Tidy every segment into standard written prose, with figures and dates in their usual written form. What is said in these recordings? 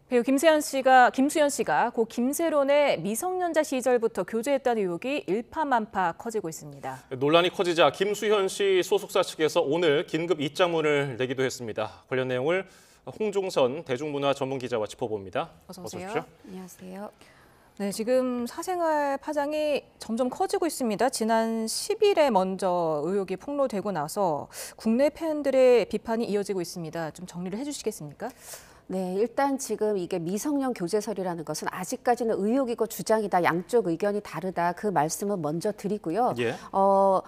배우 김수현 씨가 고 김세론의 미성년자 시절부터 교제했다는 의혹이 일파만파 커지고 있습니다. 논란이 커지자 김수현 씨 소속사 측에서 오늘 긴급 입장문을 내기도 했습니다. 관련 내용을 홍종선 대중문화 전문 기자와 짚어봅니다. 어서 오세요. 오십시오. 안녕하세요. 네, 지금 사생활 파장이 점점 커지고 있습니다. 지난 10일에 먼저 의혹이 폭로되고 나서 국내 팬들의 비판이 이어지고 있습니다. 좀 정리를 해주시겠습니까? 네, 일단 지금 이게 미성년 교제설이라는 것은 아직까지는 의혹이고 주장이다. 양쪽 의견이 다르다. 그 말씀은 먼저 드리고요. 예.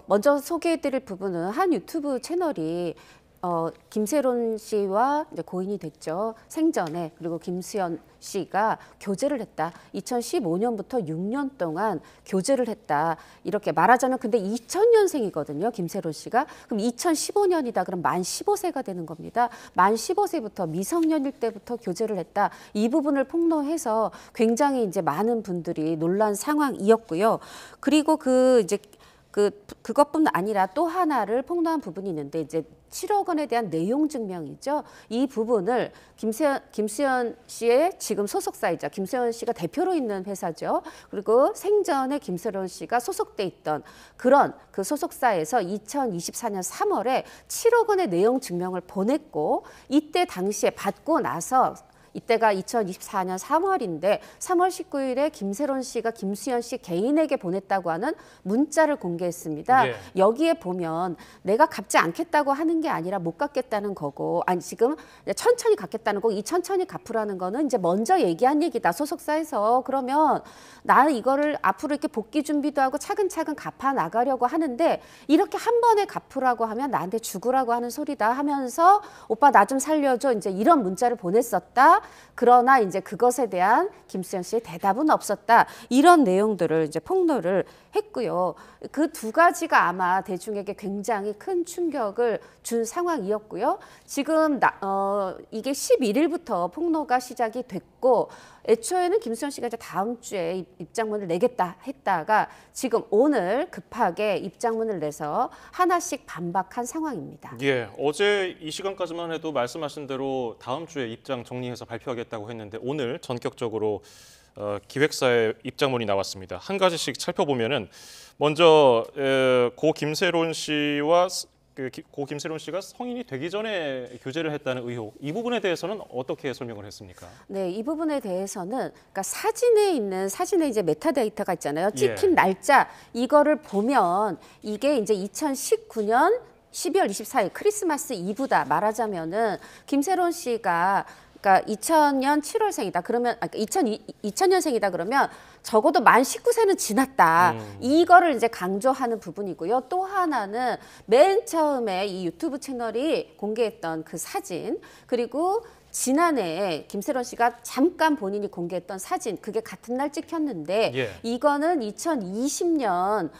먼저 소개해드릴 부분은 한 유튜브 채널이 김세론 씨와 이제 고인이 됐죠. 생전에. 그리고 김수현 씨가 교제를 했다. 2015년부터 6년 동안 교제를 했다. 이렇게 말하자면 근데 2000년생이거든요. 김세론 씨가. 그럼 2015년이다. 그럼 만 15세가 되는 겁니다. 만 15세부터 미성년일 때부터 교제를 했다. 이 부분을 폭로해서 굉장히 이제 많은 분들이 놀란 상황이었고요. 그리고 그것뿐 아니라 또 하나를 폭로한 부분이 있는데 이제 7억 원에 대한 내용 증명이죠. 이 부분을 김수현 씨의 지금 소속사이자 김수현 씨가 대표로 있는 회사죠. 그리고 생전에 김세론 씨가 소속돼 있던 그런 그 소속사에서 2024년 3월에 7억 원의 내용 증명을 보냈고 이때 당시에 받고 나서 이때가 2024년 3월인데 3월 19일에 김세론 씨가 김수현 씨 개인에게 보냈다고 하는 문자를 공개했습니다. 예. 여기에 보면 내가 갚지 않겠다고 하는 게 아니라 못 갚겠다는 거고 아니 지금 천천히 갚겠다는 거고 이 천천히 갚으라는 거는 이제 먼저 얘기한 얘기다. 소속사에서. 그러면 나는 이거를 앞으로 이렇게 복귀 준비도 하고 차근차근 갚아 나가려고 하는데 이렇게 한 번에 갚으라고 하면 나한테 죽으라고 하는 소리다 하면서 오빠 나 좀 살려줘. 이제 이런 문자를 보냈었다. 그러나 이제 그것에 대한 김수현 씨의 대답은 없었다. 이런 내용들을 이제 폭로를 했고요. 그 두 가지가 아마 대중에게 굉장히 큰 충격을 준 상황이었고요. 지금 이게 11일부터 폭로가 시작이 됐고 애초에는 김수현 씨가 이제 다음 주에 입장문을 내겠다 했다가 지금 오늘 급하게 입장문을 내서 하나씩 반박한 상황입니다. 예, 어제 이 시간까지만 해도 말씀하신 대로 다음 주에 입장 정리해서 발표하겠다고 했는데 오늘 전격적으로 기획사의 입장문이 나왔습니다. 한 가지씩 살펴보면은 먼저 고 김세론 씨가 성인이 되기 전에 교제를 했다는 의혹, 이 부분에 대해서는 어떻게 설명을 했습니까? 네, 이 부분에 대해서는 그러니까 사진에 이제 메타데이터가 있잖아요. 찍힌 예. 날짜 이거를 보면 이게 이제 2019년 12월 24일 크리스마스 이브다. 말하자면은 김세론 씨가 그러니까 2000년 7월생이다. 그러면 2000년생이다. 그러면 적어도 만 19세는 지났다. 이거를 이제 강조하는 부분이고요. 또 하나는 맨 처음에 이 유튜브 채널이 공개했던 그 사진 그리고 지난해 김세론 씨가 잠깐 본인이 공개했던 사진 그게 같은 날 찍혔는데 예. 이거는 2020년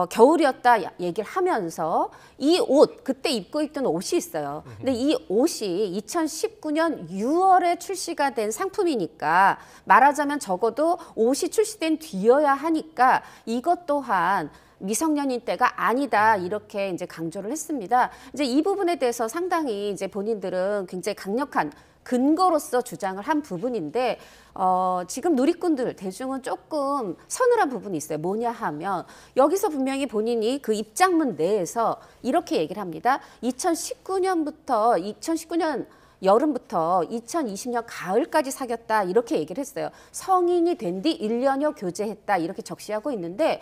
겨울이었다 얘기를 하면서 이 옷 그때 입고 있던 옷이 있어요. 근데 이 옷이 2019년 6월에 출시가 된 상품이니까 말하자면 적어도 옷이 출시된 뒤여야 하니까 이것 또한 미성년인 때가 아니다 이렇게 이제 강조를 했습니다. 이제 이 부분에 대해서 상당히 이제 본인들은 굉장히 강력한 근거로서 주장을 한 부분인데 지금 누리꾼들 대중은 조금 서늘한 부분이 있어요. 뭐냐 하면 여기서 분명히 본인이 그 입장문 내에서 이렇게 얘기를 합니다. 2019년 여름부터 2020년 가을까지 사귀었다 이렇게 얘기를 했어요. 성인이 된 뒤 1년여 교제했다 이렇게 적시하고 있는데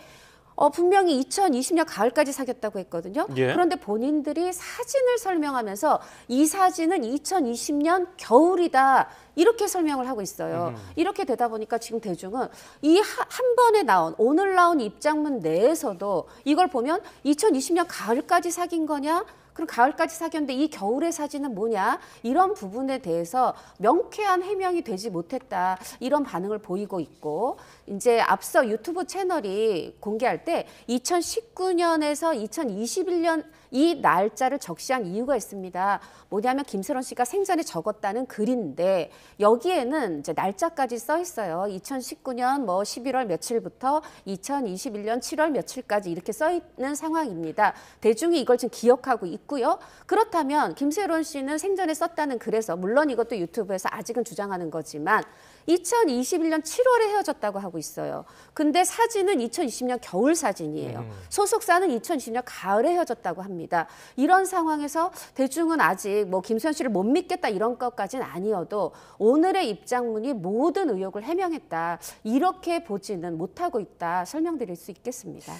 분명히 2020년 가을까지 사귀었다고 했거든요. 예. 그런데 본인들이 사진을 설명하면서 이 사진은 2020년 겨울이다. 이렇게 설명을 하고 있어요. 이렇게 되다 보니까 지금 대중은 이 한 번에 오늘 나온 입장문 내에서도 이걸 보면 2020년 가을까지 사귄 거냐? 그럼 가을까지 사귀었는데 이 겨울의 사진은 뭐냐? 이런 부분에 대해서 명쾌한 해명이 되지 못했다. 이런 반응을 보이고 있고 이제 앞서 유튜브 채널이 공개할 때 2019년에서 이 날짜를 적시한 이유가 있습니다. 뭐냐면 김세론 씨가 생전에 적었다는 글인데 여기에는 이제 날짜까지 써 있어요. 2019년 뭐 11월 며칠부터 2021년 7월 며칠까지 이렇게 써 있는 상황입니다. 대중이 이걸 지금 기억하고 있고요. 그렇다면 김세론 씨는 생전에 썼다는 글에서 물론 이것도 유튜브에서 아직은 주장하는 거지만 2021년 7월에 헤어졌다고 하고 있어요. 근데 사진은 2020년 겨울 사진이에요. 소속사는 2020년 가을에 헤어졌다고 합니다. 이런 상황에서 대중은 아직 뭐 김수현 씨를 못 믿겠다 이런 것까지는 아니어도 오늘의 입장문이 모든 의혹을 해명했다. 이렇게 보지는 못하고 있다. 설명드릴 수 있겠습니다.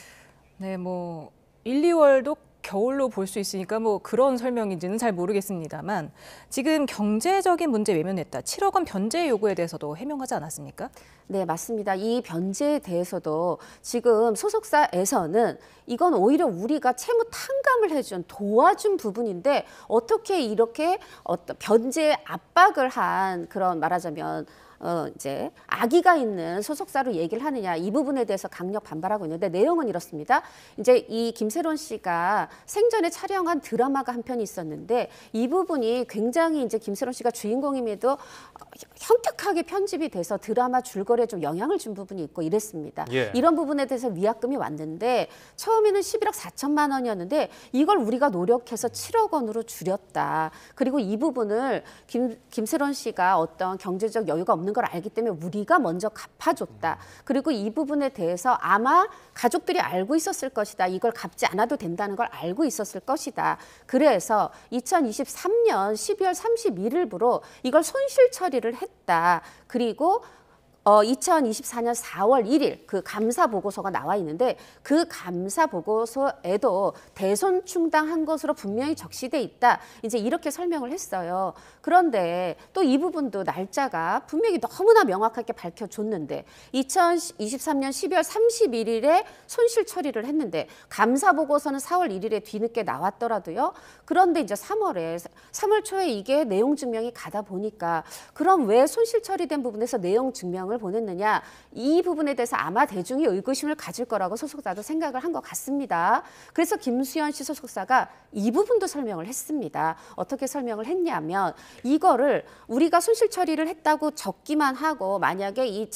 네, 뭐 1, 2월도 겨울로 볼 수 있으니까 뭐 그런 설명인지는 잘 모르겠습니다만 지금 경제적인 문제 외면했다. 7억 원 변제 요구에 대해서도 해명하지 않았습니까? 네, 맞습니다. 이 변제에 대해서도 지금 소속사에서는 이건 오히려 우리가 채무 탕감을 해준 도와준 부분인데 어떻게 이렇게 어떤 변제 압박을 한 그런 말하자면 이제 악의가 있는 소속사로 얘기를 하느냐 이 부분에 대해서 강력 반발하고 있는데 내용은 이렇습니다. 이제 이 김세론 씨가 생전에 촬영한 드라마가 한 편이 있었는데 이 부분이 굉장히 이제 김세론 씨가 주인공임에도 현격하게 편집이 돼서 드라마 줄거리에 좀 영향을 준 부분이 있고 이랬습니다. 예. 이런 부분에 대해서 위약금이 왔는데 처음에는 11억 4천만 원이었는데 이걸 우리가 노력해서 7억 원으로 줄였다. 그리고 이 부분을 김세론 씨가 어떤 경제적 여유가 없는 걸 알기 때문에 우리가 먼저 갚아줬다. 그리고 이 부분에 대해서 아마 가족들이 알고 있었을 것이다. 이걸 갚지 않아도 된다는 걸 알고 있었을 것이다. 그래서 2023년 12월 31일부로 이걸 손실 처리를 했다. 그리고 2024년 4월 1일 그 감사 보고서가 나와 있는데 그 감사 보고서에도 대손 충당한 것으로 분명히 적시돼 있다. 이제 이렇게 설명을 했어요. 그런데 또 이 부분도 날짜가 분명히 너무나 명확하게 밝혀줬는데 2023년 12월 31일에 손실 처리를 했는데 감사 보고서는 4월 1일에 뒤늦게 나왔더라도요. 그런데 이제 3월 초에 이게 내용 증명이 가다 보니까 그럼 왜 손실 처리된 부분에서 내용 증명을 보냈느냐 이 부분에 대해서 아마 대중이 의구심을 가질 거라고 소속사도 생각을 한 것 같습니다. 그래서 김수현 씨 소속사가 이 부분도 설명을 했습니다. 어떻게 설명을 했냐면 이거를 우리가 손실 처리를 했다고 적기만 하고 만약에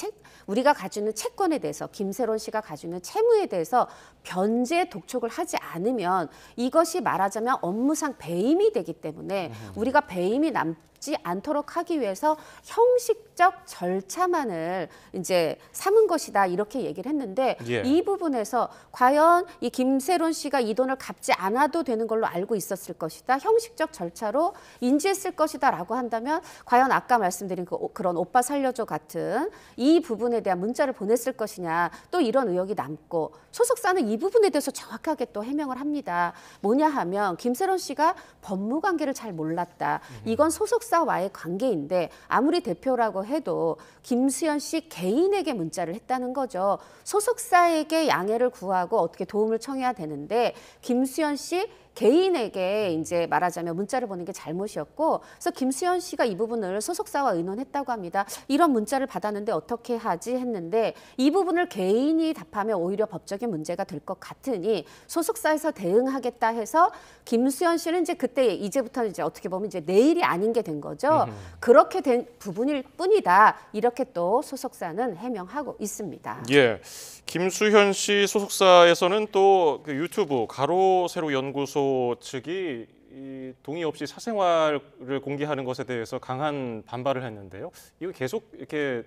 우리가 가지고 있는 채권에 대해서 김세론 씨가 가지고 있는 채무에 대해서 변제 독촉을 하지 않으면 이것이 말하자면 업무상 배임이 되기 때문에 우리가 배임이 남지 않도록 하기 위해서 형식적 절차만을 이제 삼은 것이다 이렇게 얘기를 했는데 예. 이 부분에서 과연 이 김세론 씨가 이 돈을 갚지 않아도 되는 걸로 알고 있었을 것이다 형식적 절차로 인지했을 것이다라고 한다면 과연 아까 말씀드린 그런 오빠 살려줘 같은 이 부분에 대한 문자를 보냈을 것이냐 또 이런 의혹이 남고 소속사는 이 부분에 대해서 정확하게 또 해명을 합니다. 뭐냐 하면 김세론 씨가 법무 관계를 잘 몰랐다. 이건 소속사와의 관계인데 아무리 대표라고 해도 김수현 씨 개인에게 문자를 했다는 거죠. 소속사에게 양해를 구하고 어떻게 도움을 청해야 되는데 김수현 씨 개인에게 이제 말하자면 문자를 보낸 게 잘못이었고 그래서 김수현 씨가 이 부분을 소속사와 의논했다고 합니다. 이런 문자를 받았는데 어떻게 하지 했는데 이 부분을 개인이 답하면 오히려 법적인 문제가 될 것 같으니 소속사에서 대응하겠다 해서 김수현 씨는 이제 그때 이제부터는 이제 어떻게 보면 이제 내일이 아닌 게 된 거죠. 그렇게 된 부분일 뿐이다. 이렇게 또 소속사는 해명하고 있습니다. 예, 김수현 씨 소속사에서는 또 그 유튜브 가로 세로 연구소 측이 이 동의 없이 사생활을 공개하는 것에 대해서 강한 반발을 했는데요. 이거 계속 이렇게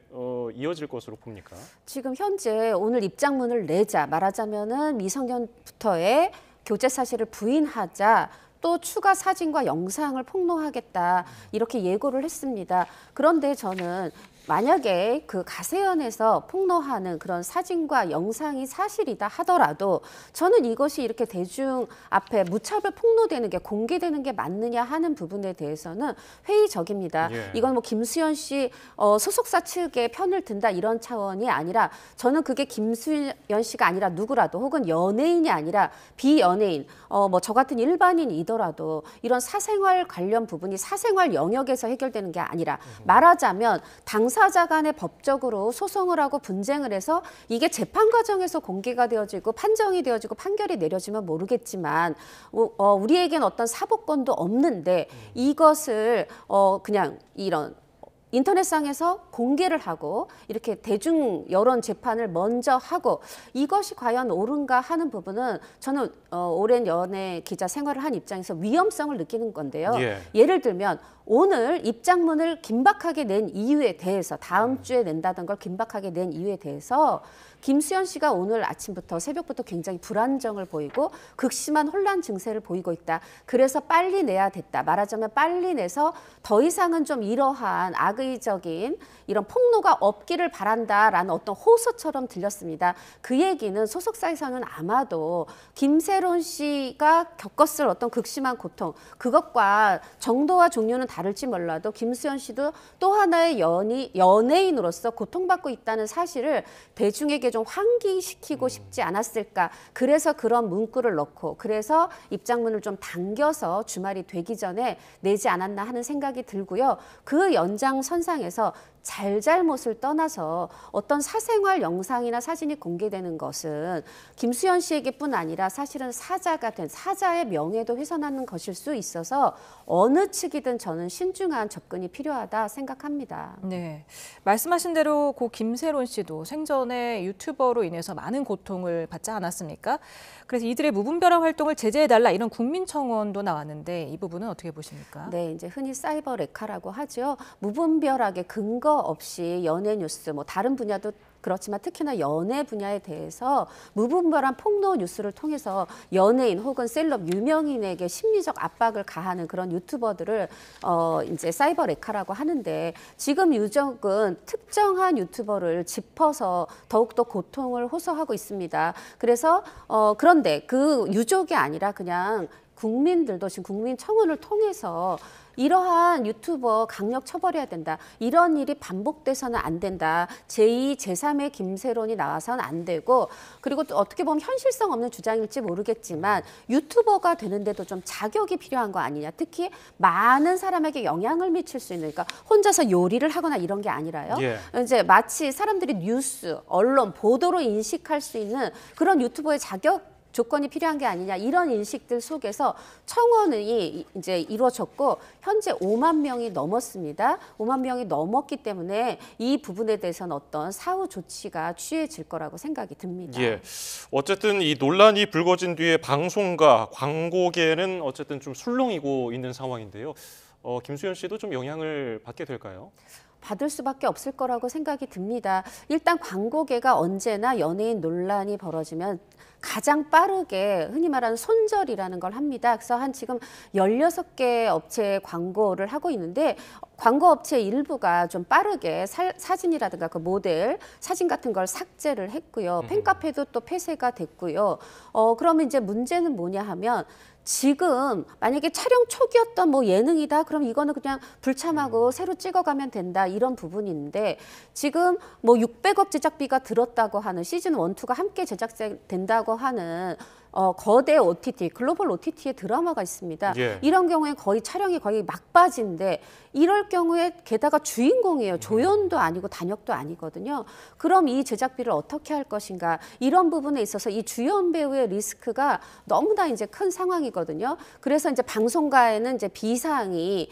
이어질 것으로 봅니까? 지금 현재 오늘 입장문을 내자 말하자면은 미성년부터의 교제 사실을 부인하자. 또 추가 사진과 영상을 폭로하겠다 이렇게 예고를 했습니다. 그런데 저는 만약에 그 가세연에서 폭로하는 그런 사진과 영상이 사실이다 하더라도 저는 이것이 이렇게 대중 앞에 무차별 폭로되는 게 공개되는 게 맞느냐 하는 부분에 대해서는 회의적입니다. 예. 이건 뭐 김수현 씨 소속사 측의 편을 든다 이런 차원이 아니라 저는 그게 김수현 씨가 아니라 누구라도 혹은 연예인이 아니라 비연예인 뭐 저 같은 일반인이더라도 이런 사생활 관련 부분이 사생활 영역에서 해결되는 게 아니라 말하자면 당사 당사자 간에 법적으로 소송을 하고 분쟁을 해서 이게 재판 과정에서 공개가 되어지고 판정이 되어지고 판결이 내려지면 모르겠지만 우리에겐 어떤 사법권도 없는데 이것을 그냥 이런 인터넷상에서 공개를 하고 이렇게 대중 여론 재판을 먼저 하고 이것이 과연 옳은가 하는 부분은 저는 오랜 연예 기자 생활을 한 입장에서 위험성을 느끼는 건데요. 예. 예를 들면 오늘 입장문을 긴박하게 낸 이유에 대해서 다음 주에 낸다던 걸 긴박하게 낸 이유에 대해서 김수현 씨가 오늘 아침부터 새벽부터 굉장히 불안정을 보이고 극심한 혼란 증세를 보이고 있다. 그래서 빨리 내야 됐다. 말하자면 빨리 내서 더 이상은 좀 이러한 악의적인 이런 폭로가 없기를 바란다라는 어떤 호소처럼 들렸습니다. 그 얘기는 소속사에서는 아마도 김세론 씨가 겪었을 어떤 극심한 고통 그것과 정도와 종류는 다를지 몰라도 김수현 씨도 또 하나의 연예인으로서 고통받고 있다는 사실을 대중에게 좀 환기시키고 싶지 않았을까. 그래서 그런 문구를 넣고 그래서 입장문을 좀 당겨서 주말이 되기 전에 내지 않았나 하는 생각이 들고요. 그 연장선상에서 잘잘못을 떠나서 어떤 사생활 영상이나 사진이 공개되는 것은 김수현 씨에게뿐 아니라 사실은 사자가 된 사자의 명예도 훼손하는 것일 수 있어서 어느 측이든 저는 신중한 접근이 필요하다 생각합니다. 네, 말씀하신 대로 고 김세론 씨도 생전에 유튜버로 인해서 많은 고통을 받지 않았습니까? 그래서 이들의 무분별한 활동을 제재해달라 이런 국민청원도 나왔는데 이 부분은 어떻게 보십니까? 네, 이제 흔히 사이버 레카라고 하죠. 무분별하게 근거 없이 연예 뉴스, 뭐 다른 분야도 그렇지만 특히나 연예 분야에 대해서 무분별한 폭로 뉴스를 통해서 연예인 혹은 셀럽 유명인에게 심리적 압박을 가하는 그런 유튜버들을 이제 사이버 레카라고 하는데 지금 유족은 특정한 유튜버를 짚어서 더욱더 고통을 호소하고 있습니다. 그래서 그런데 그 유족이 아니라 그냥 국민들도 지금 국민청원을 통해서 이러한 유튜버 강력 처벌해야 된다. 이런 일이 반복돼서는 안 된다. 제2, 제3의 김세론이 나와서는 안 되고 그리고 또 어떻게 보면 현실성 없는 주장일지 모르겠지만 유튜버가 되는데도 좀 자격이 필요한 거 아니냐. 특히 많은 사람에게 영향을 미칠 수 있는 그러니까 혼자서 요리를 하거나 이런 게 아니라요. 예. 이제 마치 사람들이 뉴스, 언론, 보도로 인식할 수 있는 그런 유튜버의 자격 조건이 필요한 게 아니냐 이런 인식들 속에서 청원이 이제 이루어졌고 현재 5만 명이 넘었습니다. 5만 명이 넘었기 때문에 이 부분에 대해서는 어떤 사후 조치가 취해질 거라고 생각이 듭니다. 예. 어쨌든 이 논란이 불거진 뒤에 방송과 광고계는 어쨌든 좀 술렁이고 있는 상황인데요. 김수현 씨도 좀 영향을 받게 될까요? 받을 수밖에 없을 거라고 생각이 듭니다. 일단 광고계가 언제나 연예인 논란이 벌어지면 가장 빠르게 흔히 말하는 손절이라는 걸 합니다. 그래서 한 지금 16개 업체의 광고를 하고 있는데 광고 업체 일부가 좀 빠르게 사진이라든가 그 모델 사진 같은 걸 삭제를 했고요. 팬카페도 또 폐쇄가 됐고요. 그러면 이제 문제는 뭐냐 하면 지금 만약에 촬영 초기였던 뭐 예능이다 그럼 이거는 그냥 불참하고 새로 찍어가면 된다 이런 부분인데 지금 뭐 600억 제작비가 들었다고 하는 시즌 1, 2가 함께 제작된다고 하는 거대 OTT, 글로벌 OTT의 드라마가 있습니다. 예. 이런 경우에 거의 촬영이 거의 막바지인데 이럴 경우에 게다가 주인공이에요. 조연도 아니고 단역도 아니거든요. 그럼 이 제작비를 어떻게 할 것인가 이런 부분에 있어서 이 주연 배우의 리스크가 너무나 이제 큰 상황이거든요. 그래서 이제 방송가에는 이제 비상이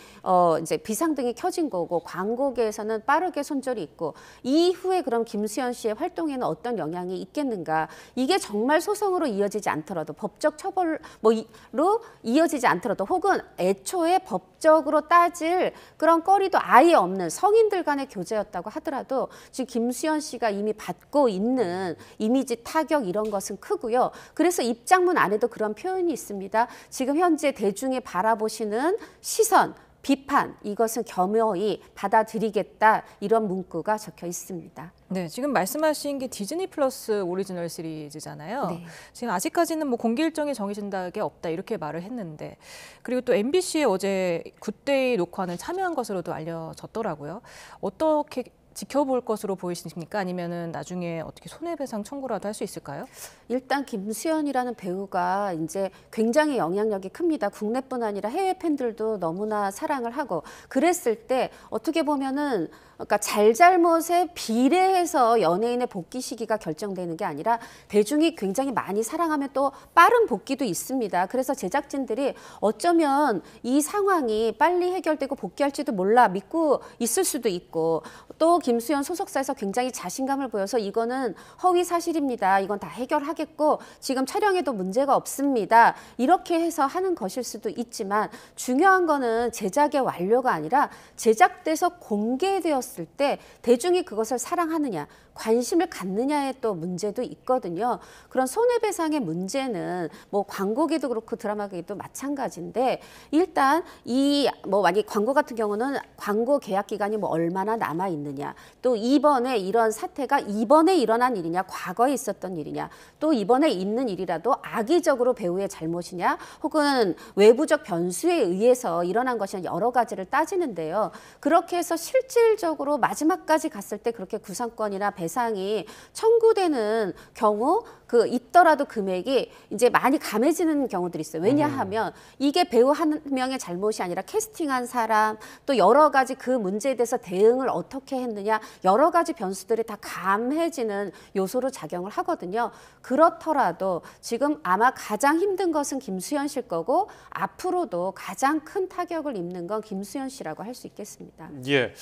이제 비상등이 켜진 거고 광고계에서는 빠르게 손절이 있고 이후에 그럼 김수현 씨의 활동에는 어떤 영향이 있겠는가? 이게 정말 소송으로 이어지지 않더라도 법적 처벌로 이어지지 않더라도 혹은 애초에 법적으로 따질 그런 거리도 아예 없는 성인들 간의 교제였다고 하더라도 지금 김수현 씨가 이미 받고 있는 이미지 타격 이런 것은 크고요. 그래서 입장문 안에도 그런 표현이 있습니다. 지금 현재 대중이 바라보시는 시선, 비판 이것은 겸허히 받아들이겠다 이런 문구가 적혀 있습니다. 네, 지금 말씀하신 게 디즈니 플러스 오리지널 시리즈잖아요. 네. 지금 아직까지는 뭐 공개 일정이 정해진 게 없다 이렇게 말을 했는데 그리고 또 MBC에 어제 굿데이 녹화는 참여한 것으로도 알려졌더라고요. 어떻게 지켜볼 것으로 보이십니까? 아니면은 나중에 어떻게 손해배상 청구라도 할 수 있을까요? 일단 김수현이라는 배우가 이제 굉장히 영향력이 큽니다. 국내뿐 아니라 해외 팬들도 너무나 사랑을 하고 그랬을 때 어떻게 보면은 그러니까 잘잘못에 비례해서 연예인의 복귀 시기가 결정되는 게 아니라 대중이 굉장히 많이 사랑하면 또 빠른 복귀도 있습니다. 그래서 제작진들이 어쩌면 이 상황이 빨리 해결되고 복귀할지도 몰라 믿고 있을 수도 있고, 또 김수현 소속사에서 굉장히 자신감을 보여서 이거는 허위 사실입니다. 이건 다 해결하겠고 지금 촬영에도 문제가 없습니다. 이렇게 해서 하는 것일 수도 있지만, 중요한 거는 제작의 완료가 아니라 제작돼서 공개되었을 때 대중이 그것을 사랑하느냐, 관심을 갖느냐의 또 문제도 있거든요. 그런 손해배상의 문제는 뭐 광고계도 그렇고 드라마계도 마찬가지인데, 일단 이 뭐 만약 광고 같은 경우는 광고 계약 기간이 뭐 얼마나 남아 있느냐, 또 이번에 이런 사태가 이번에 일어난 일이냐, 과거에 있었던 일이냐, 또 이번에 있는 일이라도 악의적으로 배우의 잘못이냐, 혹은 외부적 변수에 의해서 일어난 것이냐, 여러 가지를 따지는데요. 그렇게 해서 실질적으로 마지막까지 갔을 때 그렇게 구상권이나 배상이 청구되는 경우 있더라도 금액이 이제 많이 감해지는 경우들이 있어요. 왜냐하면 이게 배우 한 명의 잘못이 아니라 캐스팅한 사람, 또 여러 가지 그 문제에 대해서 대응을 어떻게 했느냐, 여러 가지 변수들이 다 감해지는 요소로 작용을 하거든요. 그렇더라도 지금 아마 가장 힘든 것은 김수현 씨일 거고, 앞으로도 가장 큰 타격을 입는 건 김수현 씨라고 할 수 있겠습니다. 예.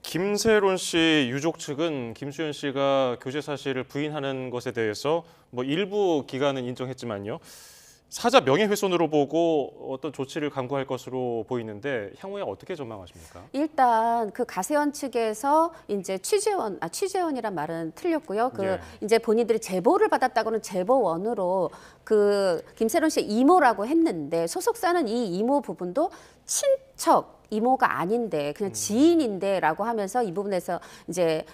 김세론 씨 유족 측은 김수현 씨가 교제 사실을 부인하는 것에 대해서 뭐 일부 기간은 인정했지만요, 사자 명예훼손으로 보고 어떤 조치를 강구할 것으로 보이는데, 향후에 어떻게 전망하십니까? 일단 그 가세현 측에서 이제 취재원이란 말은 틀렸고요. 예. 이제 본인들이 제보를 받았다고는 제보원으로 김세론 씨의 이모라고 했는데, 소속사는 이 이모 부분도 친척 이모가 아닌데 그냥 지인인데라고 하면서 이 부분에서 이제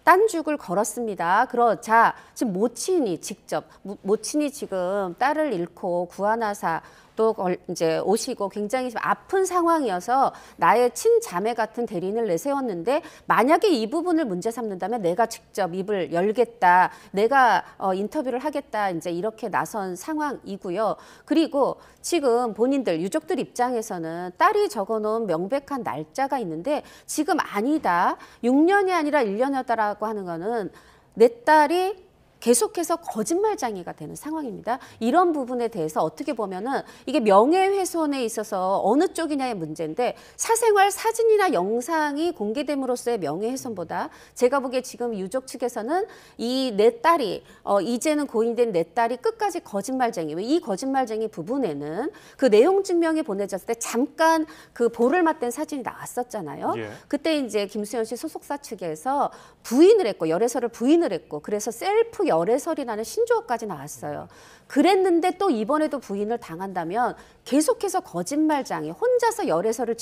딴죽을 걸었습니다. 그러자 지금 모친이 직접, 모친이 지금 딸을 잃고 구하나사 또 이제 오시고 굉장히 아픈 상황이어서 나의 친자매 같은 대리인을 내세웠는데, 만약에 이 부분을 문제 삼는다면 내가 직접 입을 열겠다, 내가 인터뷰를 하겠다, 이제 이렇게 나선 상황이고요. 그리고 지금 본인들 유족들 입장에서는 딸이 적어놓은 명백한 날짜가 있는데, 지금 아니다, 6년이 아니라 1년이었다라고 하는 거는 내 딸이 계속해서 거짓말쟁이가 되는 상황입니다. 이런 부분에 대해서 어떻게 보면은 이게 명예훼손에 있어서 어느 쪽이냐의 문제인데, 사생활 사진이나 영상이 공개됨으로써의 명예훼손보다 제가 보기에 지금 유족 측에서는 이 내 딸이 이제는 고인된 내 딸이 끝까지 거짓말쟁이, 이 거짓말쟁이 부분에는 그 내용 증명이 보내졌을 때 잠깐 그 볼을 맞댄 사진이 나왔었잖아요. 예. 그때 이제 김수현 씨 소속사 측에서 부인을 했고, 열애설을 부인을 했고, 그래서 셀프 열애설이라는 신조어까지 나왔어요. 그랬는데 또 이번에도 부인을 당한다면 계속해서 거짓말장애, 혼자서 열애설을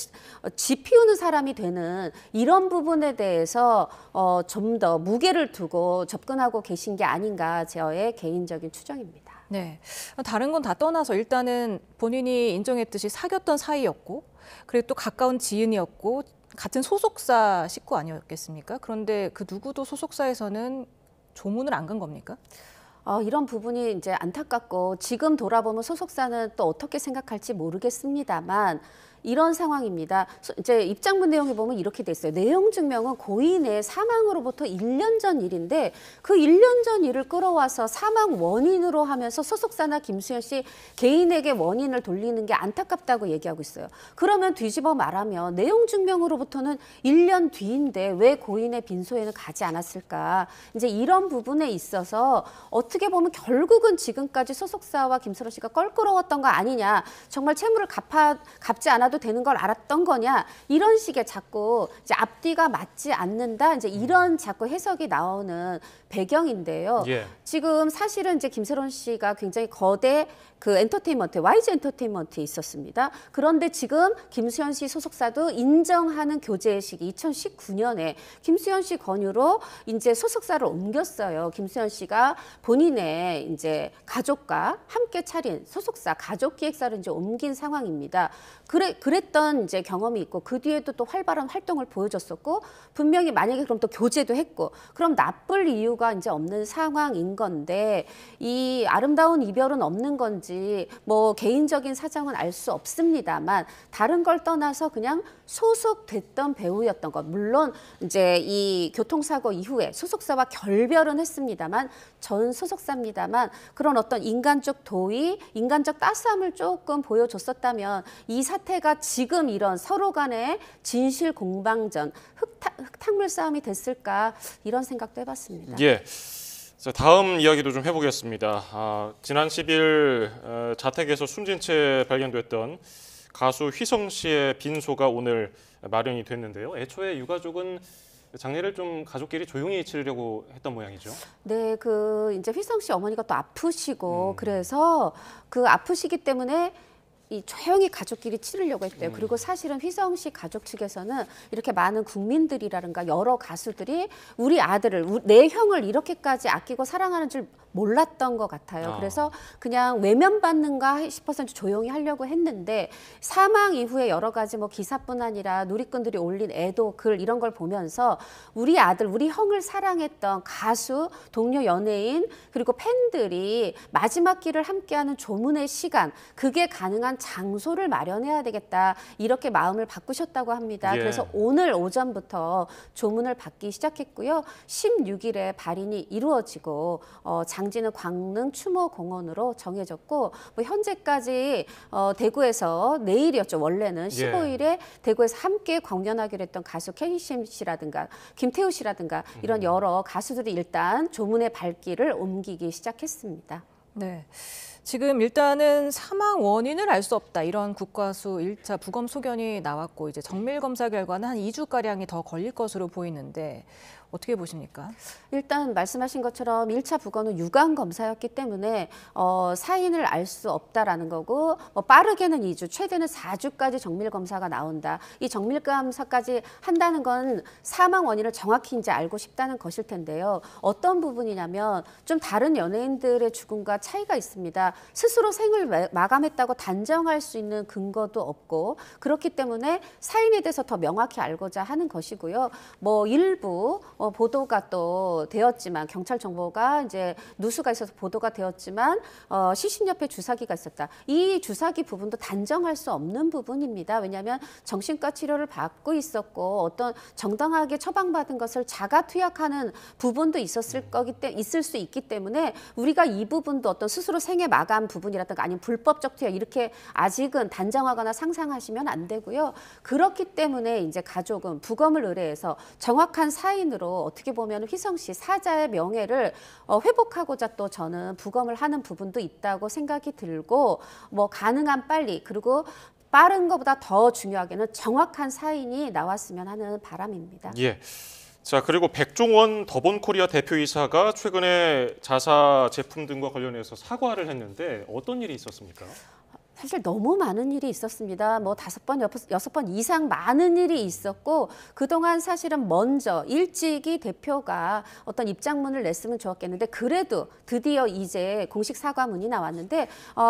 지피우는 사람이 되는 이런 부분에 대해서 좀 더 무게를 두고 접근하고 계신 게 아닌가, 저의 개인적인 추정입니다. 네, 다른 건 다 떠나서 일단은 본인이 인정했듯이 사귀었던 사이였고, 그리고 또 가까운 지인이었고, 같은 소속사 식구 아니었겠습니까? 그런데 그 누구도 소속사에서는 조문을 안 간 겁니까? 이런 부분이 이제 안타깝고, 지금 돌아보면 소속사는 또 어떻게 생각할지 모르겠습니다만, 이런 상황입니다. 이제 입장문 내용에 보면 이렇게 돼 있어요. 내용 증명은 고인의 사망으로부터 1년 전 일인데, 그 1년 전 일을 끌어와서 사망 원인으로 하면서 소속사나 김수현 씨 개인에게 원인을 돌리는 게 안타깝다고 얘기하고 있어요. 그러면 뒤집어 말하면 내용 증명으로부터는 1년 뒤인데 왜 고인의 빈소에는 가지 않았을까? 이제 이런 부분에 있어서 어떻게 보면 결국은 지금까지 소속사와 김세론 씨가 껄끄러웠던 거 아니냐, 정말 채무를 갚지 않아도 되는 걸 알았던 거냐, 이런 식의 자꾸 이제 앞뒤가 맞지 않는다, 이제 이런 자꾸 해석이 나오는 배경인데요. 예. 지금 사실은 이제 김세론 씨가 굉장히 거대 그 엔터테인먼트, YG 엔터테인먼트에 있었습니다. 그런데 지금 김수현 씨 소속사도 인정하는 교제의 시기 2019년에 김수현 씨 권유로 이제 소속사를 옮겼어요. 김수현 씨가 본인의 이제 가족과 함께 차린 소속사 가족기획사를 이제 옮긴 상황입니다. 그랬던 이제 경험이 있고 그 뒤에도 또 활발한 활동을 보여줬었고 분명히 만약에 그럼 또 교제도 했고 그럼 나쁠 이유가 이제 없는 상황인 건데 이 아름다운 이별은 없는 건지 뭐 개인적인 사정은 알 수 없습니다만 다른 걸 떠나서 그냥 소속됐던 배우였던 것. 물론 이제 이 교통사고 이후에 소속사와 결별은 했습니다만 전 소속사입니다만 그런 어떤 인간적 도의, 인간적 따스함을 조금 보여줬었다면 이 사태가 지금 이런 서로 간의 진실 공방전, 흙탕물 싸움이 됐을까 이런 생각도 해봤습니다. 예. 자, 다음 이야기도 좀 해보겠습니다. 지난 10일 자택에서 숨진 채 발견됐던 가수 휘성 씨의 빈소가 오늘 마련이 됐는데요. 애초에 유가족은 장례를 좀 가족끼리 조용히 치르려고 했던 모양이죠. 네, 그 이제 휘성 씨 어머니가 또 아프시고 그래서 그 아프시기 때문에 이 조용히 가족끼리 치르려고 했대요. 그리고 사실은 휘성 씨 가족 측에서는 이렇게 많은 국민들이라든가 여러 가수들이 우리 아들을, 내 형을 이렇게까지 아끼고 사랑하는 줄 몰랐던 것 같아요. 그래서 그냥 외면받는가 싶어서 조용히 하려고 했는데 사망 이후에 여러 가지 뭐 기사뿐 아니라 누리꾼들이 올린 애도 글 이런 걸 보면서 우리 아들, 우리 형을 사랑했던 가수, 동료 연예인 그리고 팬들이 마지막 길을 함께하는 조문의 시간 그게 가능한 장소를 마련해야 되겠다 이렇게 마음을 바꾸셨다고 합니다. 예. 그래서 오늘 오전부터 조문을 받기 시작했고요. 16일에 발인이 이루어지고 장지는 광릉 추모공원으로 정해졌고 뭐 현재까지 대구에서 내일이었죠. 원래는 15일에 대구에서 함께 공연하기로 했던 가수 케이심 씨라든가 김태우 씨라든가 이런 여러 가수들이 일단 조문의 발길을 옮기기 시작했습니다. 네. 지금 일단은 사망 원인을 알 수 없다. 이런 국과수 1차 부검 소견이 나왔고 이제 정밀 검사 결과는 한 2주가량이 더 걸릴 것으로 보이는데 어떻게 보십니까? 일단 말씀하신 것처럼 1차 부검은 유관 검사였기 때문에 사인을 알 수 없다라는 거고 빠르게는 2주, 최대는 4주까지 정밀 검사가 나온다. 이 정밀 검사까지 한다는 건 사망 원인을 정확히 이제 알고 싶다는 것일 텐데요. 어떤 부분이냐면 좀 다른 연예인들의 죽음과 차이가 있습니다. 스스로 생을 마감했다고 단정할 수 있는 근거도 없고 그렇기 때문에 사인에 대해서 더 명확히 알고자 하는 것이고요. 뭐 일부 보도가 또 되었지만 경찰 정보가 이제 누수가 있어서 보도가 되었지만 시신 옆에 주사기가 있었다. 이 주사기 부분도 단정할 수 없는 부분입니다. 왜냐하면 정신과 치료를 받고 있었고 어떤 정당하게 처방받은 것을 자가 투약하는 부분도 있을 수 있기 때문에 우리가 이 부분도 어떤 스스로 생애 마감 부분이라든가 아니면 불법적 투약 이렇게 아직은 단정하거나 상상하시면 안 되고요. 그렇기 때문에 이제 가족은 부검을 의뢰해서 정확한 사인으로 어떻게 보면 휘성 씨 사자의 명예를 회복하고자 또 저는 부검을 하는 부분도 있다고 생각이 들고 뭐 가능한 빨리 그리고 빠른 것보다 더 중요하게는 정확한 사인이 나왔으면 하는 바람입니다. 예. 자, 그리고 백종원 더본코리아 대표이사가 최근에 자사 제품 등과 관련해서 사과를 했는데 어떤 일이 있었습니까? 사실 너무 많은 일이 있었습니다. 뭐 5번, 6번 이상 많은 일이 있었고 그동안 사실은 먼저 일찍이 대표가 어떤 입장문을 냈으면 좋았겠는데 그래도 드디어 이제 공식 사과문이 나왔는데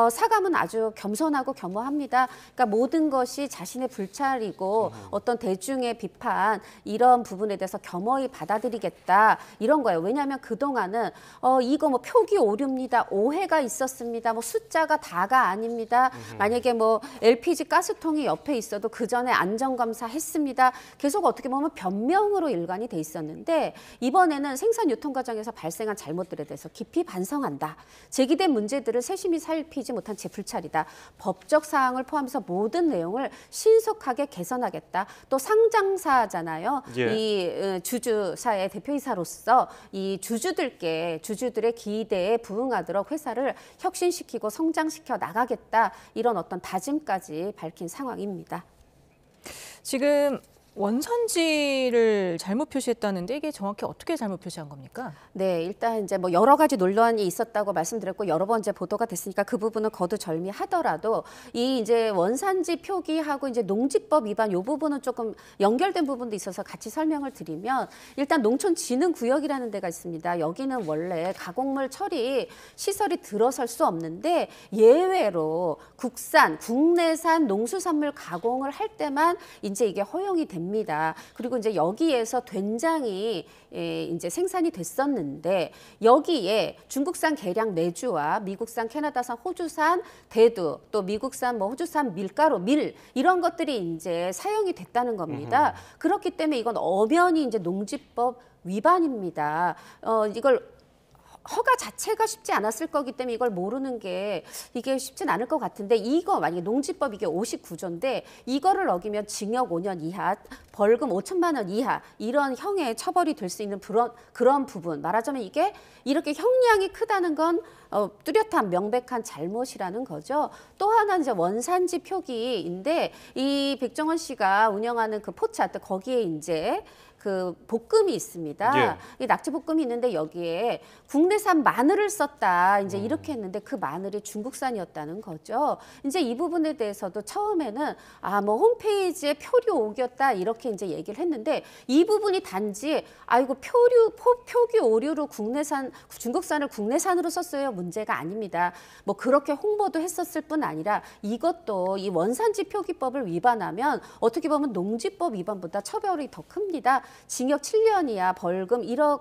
사과문 아주 겸손하고 겸허합니다. 그러니까 모든 것이 자신의 불찰이고 어떤 대중의 비판 이런 부분에 대해서 겸허히 받아들이겠다 이런 거예요. 왜냐하면 그동안은 이거 뭐 표기 오류입니다. 오해가 있었습니다. 뭐 숫자가 다가 아닙니다. 만약에 뭐 LPG 가스통이 옆에 있어도 그 전에 안전검사 했습니다. 계속 어떻게 보면 변명으로 일관이 돼 있었는데 이번에는 생산 유통 과정에서 발생한 잘못들에 대해서 깊이 반성한다. 제기된 문제들을 세심히 살피지 못한 제 불찰이다. 법적 사항을 포함해서 모든 내용을 신속하게 개선하겠다. 또 상장사잖아요. 예. 이 주주사의 대표이사로서 이 주주들의 기대에 부응하도록 회사를 혁신시키고 성장시켜 나가겠다. 이런 어떤 다짐까지 밝힌 상황입니다. 지금 원산지를 잘못 표시했다는데 이게 정확히 어떻게 잘못 표시한 겁니까? 네, 일단 이제 뭐 여러 가지 논란이 있었다고 말씀드렸고 여러 번 이제 보도가 됐으니까 그 부분은 거두절미하더라도 이 이제 원산지 표기하고 이제 농지법 위반 요 부분은 조금 연결된 부분도 있어서 같이 설명을 드리면 일단 농촌진흥구역이라는 데가 있습니다. 여기는 원래 가공물 처리 시설이 들어설 수 없는데 예외로 국내산 농수산물 가공을 할 때만 이제 이게 허용이 됩니다. 그리고 이제 여기에서 된장이 이제 생산이 됐었는데 여기에 중국산 계량 내주와 미국산 캐나다산 호주산 대두 또 미국산 뭐 호주산 밀가루 밀 이런 것들이 이제 사용이 됐다는 겁니다. 그렇기 때문에 이건 엄연히 이제 농지법 위반입니다. 이걸 허가 자체가 쉽지 않았을 거기 때문에 이걸 모르는 게 이게 쉽진 않을 것 같은데 이거 만약에 농지법 이게 59조인데 이거를 어기면 징역 5년 이하, 벌금 5천만 원 이하 이런 형의 처벌이 될 수 있는 그런 부분 말하자면 이게 이렇게 형량이 크다는 건 뚜렷한 명백한 잘못이라는 거죠. 또 하나 이제 원산지 표기인데 이 백종원 씨가 운영하는 그 포차트 거기에 이제 그 볶음이 있습니다. 이 낙지 볶음이 있는데 여기에 국내산 마늘을 썼다. 이제 이렇게 했는데 그 마늘이 중국산이었다는 거죠. 이제 이 부분에 대해서도 처음에는 뭐 홈페이지에 표류 오겼다 이렇게 이제 얘기를 했는데 이 부분이 단지 아이고 표기 오류로 중국산을 국내산으로 썼어요. 문제가 아닙니다. 뭐 그렇게 홍보도 했었을 뿐 아니라 이것도 이 원산지 표기법을 위반하면 어떻게 보면 농지법 위반보다 처벌이 더 큽니다. 징역 7년 이하, 벌금 1억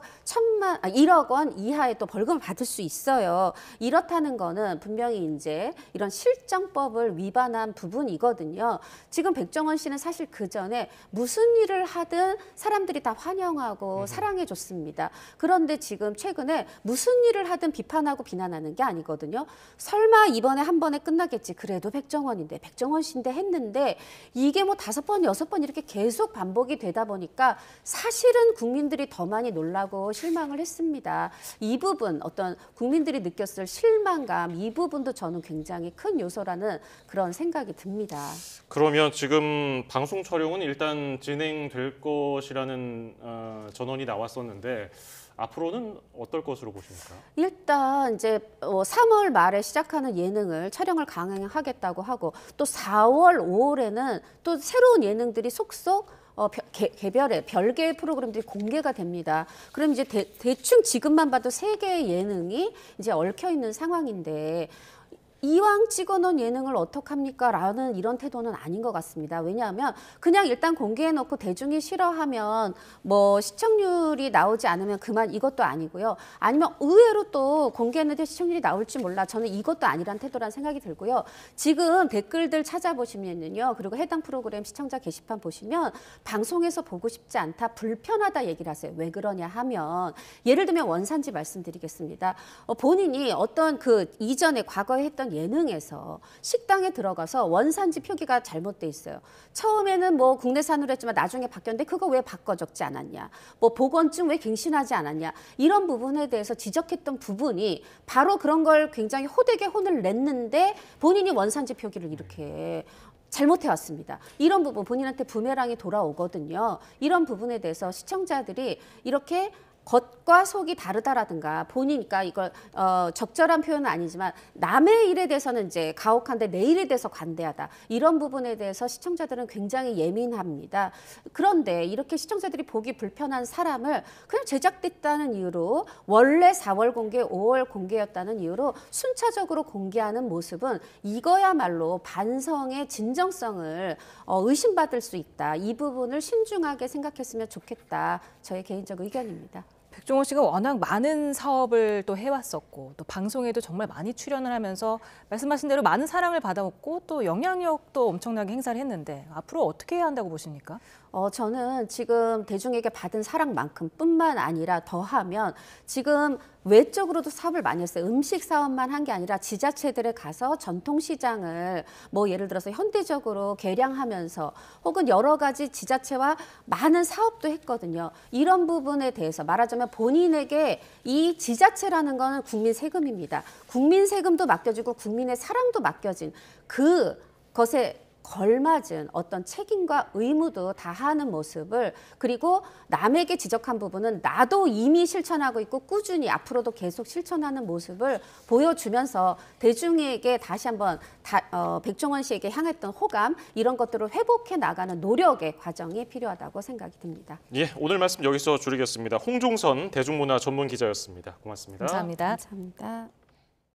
원 이하의 또 벌금을 받을 수 있어요. 이렇다는 거는 분명히 이제 이런 실정법을 위반한 부분이거든요. 지금 백종원 씨는 사실 그 전에 무슨 일을 하든 사람들이 다 환영하고 사랑해줬습니다. 그런데 지금 최근에 무슨 일을 하든 비판하고 비난하는 게 아니거든요. 설마 이번에 한 번에 끝나겠지. 그래도 백종원인데, 백종원 씨인데 했는데 이게 뭐 5번, 6번 이렇게 계속 반복이 되다 보니까 사실은 국민들이 더 많이 놀라고 실망을 했습니다. 이 부분 어떤 국민들이 느꼈을 실망감 이 부분도 저는 굉장히 큰 요소라는 그런 생각이 듭니다. 그러면 지금 방송 촬영은 일단 진행될 것이라는 전언이 나왔었는데 앞으로는 어떨 것으로 보십니까? 일단 이제 3월 말에 시작하는 예능을 촬영을 강행하겠다고 하고 또 4월, 5월에는 또 새로운 예능들이 속속 개별의 별개의 프로그램들이 공개가 됩니다. 그럼 이제 대충 지금만 봐도 3개의 예능이 이제 얽혀 있는 상황인데 이왕 찍어놓은 예능을 어떡합니까? 라는 이런 태도는 아닌 것 같습니다. 왜냐하면 그냥 일단 공개해놓고 대중이 싫어하면 뭐 시청률이 나오지 않으면 그만 이것도 아니고요. 아니면 의외로 또 공개했는데 시청률이 나올지 몰라. 저는 이것도 아니란 태도란 생각이 들고요. 지금 댓글들 찾아보시면요. 그리고 해당 프로그램 시청자 게시판 보시면 방송에서 보고 싶지 않다, 불편하다 얘기를 하세요. 왜 그러냐 하면 예를 들면 원산지 말씀드리겠습니다. 본인이 어떤 그 이전에 과거에 했던 예능에서 식당에 들어가서 원산지 표기가 잘못돼 있어요. 처음에는 뭐 국내산으로 했지만 나중에 바뀌었는데 그거 왜 바꿔 적지 않았냐. 뭐 보건증 왜 갱신하지 않았냐. 이런 부분에 대해서 지적했던 부분이 바로 그런 걸 굉장히 호되게 혼을 냈는데 본인이 원산지 표기를 이렇게 잘못해왔습니다. 이런 부분 본인한테 부메랑이 돌아오거든요. 이런 부분에 대해서 시청자들이 이렇게 겉과 속이 다르다라든가 보니까 이걸 적절한 표현은 아니지만 남의 일에 대해서는 이제 가혹한데 내 일에 대해서 관대하다. 이런 부분에 대해서 시청자들은 굉장히 예민합니다. 그런데 이렇게 시청자들이 보기 불편한 사람을 그냥 제작됐다는 이유로 원래 4월 공개, 5월 공개였다는 이유로 순차적으로 공개하는 모습은 이거야말로 반성의 진정성을 의심받을 수 있다. 이 부분을 신중하게 생각했으면 좋겠다. 저의 개인적 의견입니다. 백종원 씨가 워낙 많은 사업을 또 해왔었고 또 방송에도 정말 많이 출연을 하면서 말씀하신 대로 많은 사랑을 받아왔고 또 영향력도 엄청나게 행사를 했는데 앞으로 어떻게 해야 한다고 보십니까? 저는 지금 대중에게 받은 사랑만큼 뿐만 아니라 더하면 지금 외적으로도 사업을 많이 했어요. 음식 사업만 한 게 아니라 지자체들에 가서 전통시장을 뭐 예를 들어서 현대적으로 개량하면서 혹은 여러 가지 지자체와 많은 사업도 했거든요. 이런 부분에 대해서 말하자면 본인에게 이 지자체라는 거는 국민 세금입니다. 국민 세금도 맡겨지고 국민의 사랑도 맡겨진 그것에 걸맞은 어떤 책임과 의무도 다하는 모습을, 그리고 남에게 지적한 부분은 나도 이미 실천하고 있고 꾸준히 앞으로도 계속 실천하는 모습을 보여주면서 대중에게 다시 한번 백종원 씨에게 향했던 호감, 이런 것들을 회복해 나가는 노력의 과정이 필요하다고 생각이 듭니다. 예, 오늘 말씀 여기서 줄이겠습니다. 홍종선 대중문화 전문 기자였습니다. 고맙습니다. 감사합니다. 감사합니다.